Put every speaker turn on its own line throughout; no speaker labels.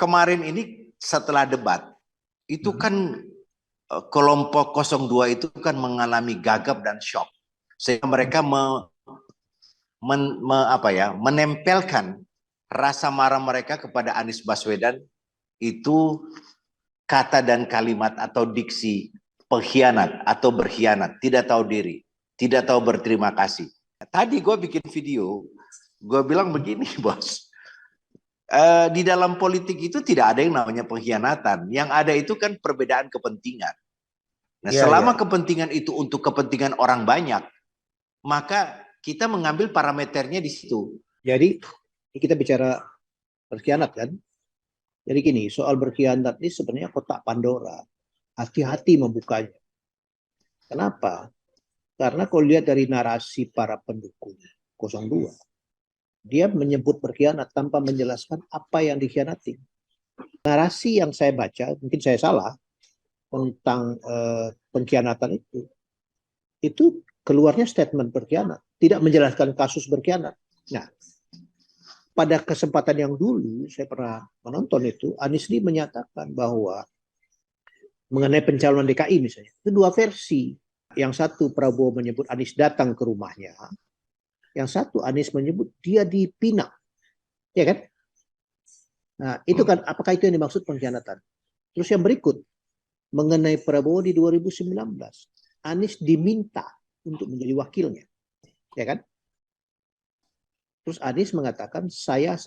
kemarin ini setelah debat, itu kan kelompok 02 itu kan mengalami gagap dan shock. Sehingga mereka menempelkan rasa marah mereka kepada Anies Baswedan itu kata dan kalimat atau diksi pengkhianat atau berkhianat, tidak tahu diri, tidak tahu berterima kasih. Tadi gue bikin video, gue bilang begini bos, di dalam politik itu tidak ada yang namanya pengkhianatan, yang ada itu kan perbedaan kepentingan. Nah, selama kepentingan itu untuk kepentingan orang banyak, maka kita mengambil parameternya di situ.
Jadi kita bicara berkhianat kan? Jadi gini, soal berkhianat ini sebenarnya kotak Pandora. Hati-hati membukanya. Kenapa? Karena kalau lihat dari narasi para pendukung 02, dia menyebut berkhianat tanpa menjelaskan apa yang dikhianati. Narasi yang saya baca, mungkin saya salah, tentang pengkhianatan itu keluarnya statement berkhianat, tidak menjelaskan kasus berkhianat. Nah, pada kesempatan yang dulu saya pernah menonton itu, Anies menyatakan bahwa mengenai pencalonan DKI misalnya, itu dua versi. Yang satu Prabowo menyebut Anies datang ke rumahnya, yang satu Anies menyebut dia dipinang, ya kan? Nah, itu kan apakah itu yang dimaksud pengkhianatan? Terus yang berikut, mengenai Prabowo di 2019, Anies diminta untuk menjadi wakilnya, ya kan? Terus Anies mengatakan saya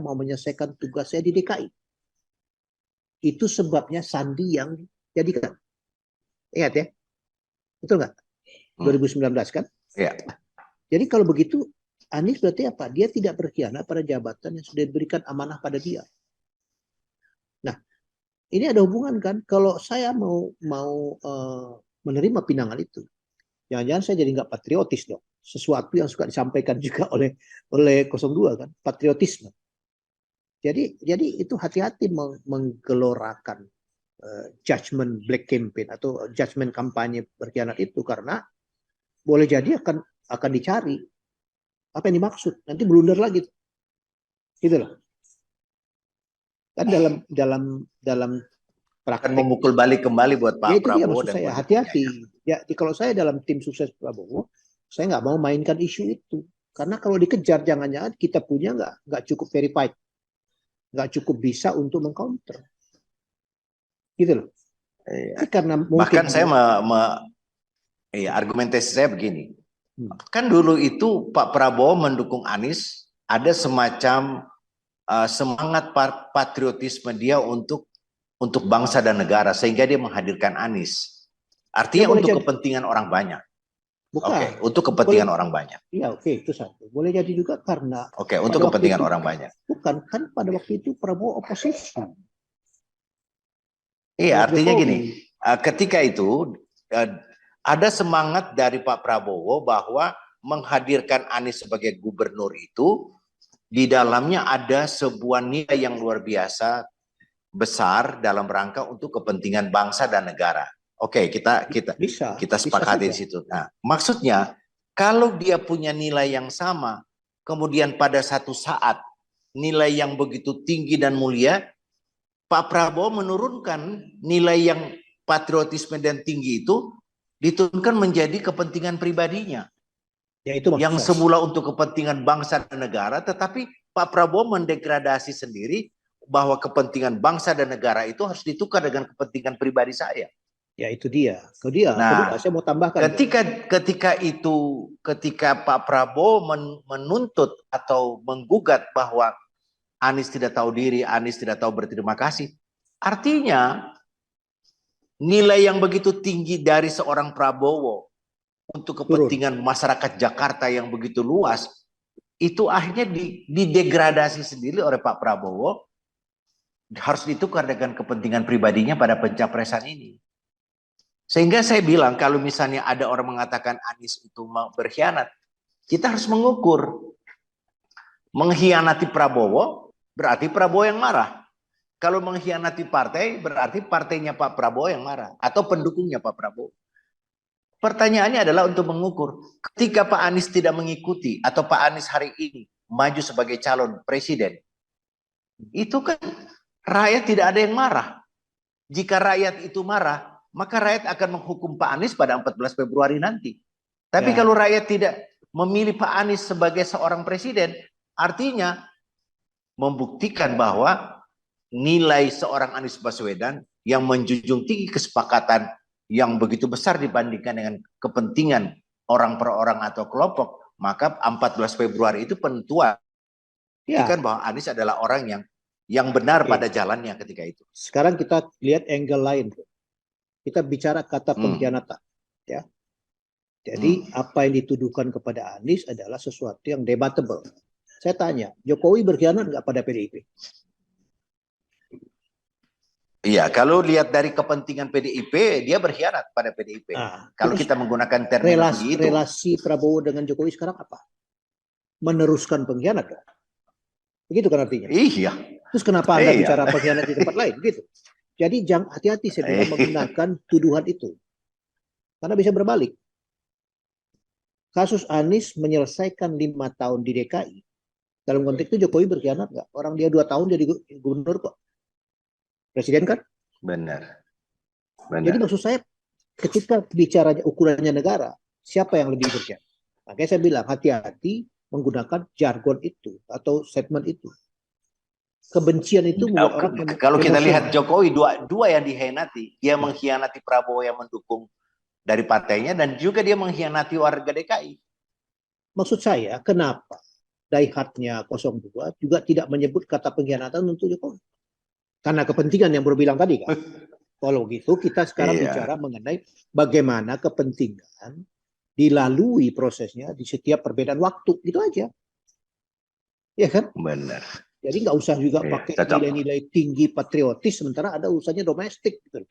mau menyelesaikan tugas saya di DKI. Itu sebabnya Sandi yang jadikan. Ingat ya? Betul nggak? 2019 kan?
Ya.
Jadi kalau begitu Anies berarti apa? Dia tidak berkhianat pada jabatan yang sudah diberikan amanah pada dia. Nah, ini ada hubungan kan? Kalau saya mau menerima pinangan itu, jangan-jangan saya jadi nggak patriotis dong. Sesuatu yang suka disampaikan juga oleh 02 kan, patriotisme. Jadi itu hati-hati menggelorakan judgment black campaign atau judgment kampanye berkhianat itu, karena boleh jadi akan dicari apa yang dimaksud, nanti blunder lagi, gitu loh. Kan dalam
akan memukul balik kembali buat Pak Prabowo dan
saya hati-hati. Ya, kalau saya dalam tim sukses Prabowo, saya nggak mau mainkan isu itu, karena kalau dikejar jangan-jangan kita punya nggak cukup verified, nggak cukup bisa untuk mengcounter, gitu loh. Karena
bahkan saya argumentasi saya begini, kan dulu itu Pak Prabowo mendukung Anies, ada semacam semangat patriotisme dia untuk bangsa dan negara, sehingga dia menghadirkan Anies. Artinya untuk kepentingan orang banyak.
Bukan.
Untuk kepentingan orang banyak.
Iya, itu satu. Boleh jadi juga karena
untuk kepentingan orang banyak.
Bukan, kan pada waktu itu Prabowo oposisi.
Iya, artinya gini, ketika itu ada semangat dari Pak Prabowo bahwa menghadirkan Anies sebagai gubernur itu di dalamnya ada sebuah nilai yang luar biasa besar dalam rangka untuk kepentingan bangsa dan negara. Oke, kita sepakati di situ. Nah, maksudnya kalau dia punya nilai yang sama, kemudian pada satu saat nilai yang begitu tinggi dan mulia, Pak Prabowo menurunkan nilai yang patriotisme dan tinggi itu, diturunkan menjadi kepentingan pribadinya.
Ya, itu
yang semula untuk kepentingan bangsa dan negara, tetapi Pak Prabowo mendegradasi sendiri bahwa kepentingan bangsa dan negara itu harus ditukar dengan kepentingan pribadi saya.
Ya, itu dia. Kedua, saya mau tambahkan.
Ketika Pak Prabowo menuntut atau menggugat bahwa Anies tidak tahu diri, Anies tidak tahu berterima kasih, artinya nilai yang begitu tinggi dari seorang Prabowo untuk kepentingan masyarakat Jakarta yang begitu luas, itu akhirnya didegradasi sendiri oleh Pak Prabowo, harus ditukar dengan kepentingan pribadinya pada pencapresan ini. Sehingga saya bilang, kalau misalnya ada orang mengatakan Anies itu berkhianat, kita harus mengukur. Mengkhianati Prabowo, berarti Prabowo yang marah. Kalau mengkhianati partai, berarti partainya Pak Prabowo yang marah, atau pendukungnya Pak Prabowo. Pertanyaannya adalah untuk mengukur, ketika Pak Anies tidak mengikuti, atau Pak Anies hari ini maju sebagai calon presiden, itu kan rakyat tidak ada yang marah. Jika rakyat itu marah, maka rakyat akan menghukum Pak Anies pada 14 Februari nanti. Tapi
Ya.
kalau rakyat tidak memilih Pak Anies sebagai seorang presiden, artinya membuktikan bahwa nilai seorang Anies Baswedan yang menjunjung tinggi kesepakatan yang begitu besar dibandingkan dengan kepentingan orang per orang atau kelompok, maka 14 Februari itu penentuan bahwa Anies adalah orang yang benar pada jalannya ketika itu.
Sekarang kita lihat angle lain. Kita bicara kata pengkhianatan, ya. Jadi apa yang dituduhkan kepada Anies adalah sesuatu yang debatable. Saya tanya, Jokowi berkhianat nggak pada PDIP?
Iya, kalau lihat dari kepentingan PDIP, dia berkhianat pada PDIP. Kalau kita menggunakan terminologi itu.
Relasi Prabowo dengan Jokowi sekarang apa? Meneruskan pengkhianat. Begitu kan artinya?
Iya.
Terus kenapa Anda bicara pengkhianat di tempat lain? Gitu. Jadi jangan hati-hati saya bilang menggunakan tuduhan itu. Karena bisa berbalik. Kasus Anies menyelesaikan 5 tahun di DKI. Dalam konteks itu Jokowi berkhianat nggak? Orang dia 2 tahun jadi gubernur kok. Presiden kan?
Benar.
Jadi maksud saya ketika bicaranya ukurannya negara, siapa yang lebih berkhianat? Makanya saya bilang hati-hati menggunakan jargon itu atau statement itu. Kebencian itu
kalau kita lihat Jokowi dua yang dikhianati. Dia mengkhianati Prabowo yang mendukung dari partainya dan juga dia mengkhianati warga DKI.
Maksud saya kenapa diehardnya 02 juga tidak menyebut kata pengkhianatan untuk Jokowi? Karena kepentingan yang berbilang tadi kan. Kalau gitu kita sekarang bicara mengenai bagaimana kepentingan dilalui prosesnya di setiap perbedaan waktu. Itu aja. Ya kan?
Benar.
Jadi nggak usah juga pakai nilai-nilai tinggi patriotis sementara ada urusannya domestik gitu.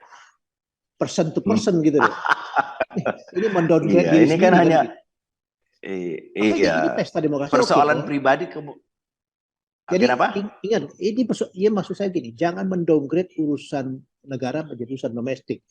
Person to person gitu loh. Ini mendowngrade diri
ini kan hanya
gitu. Ini pesta demokrasi.
Persoalan pribadi
Jadi ingat, ini maksud saya gini, jangan mendowngrade urusan negara menjadi urusan domestik.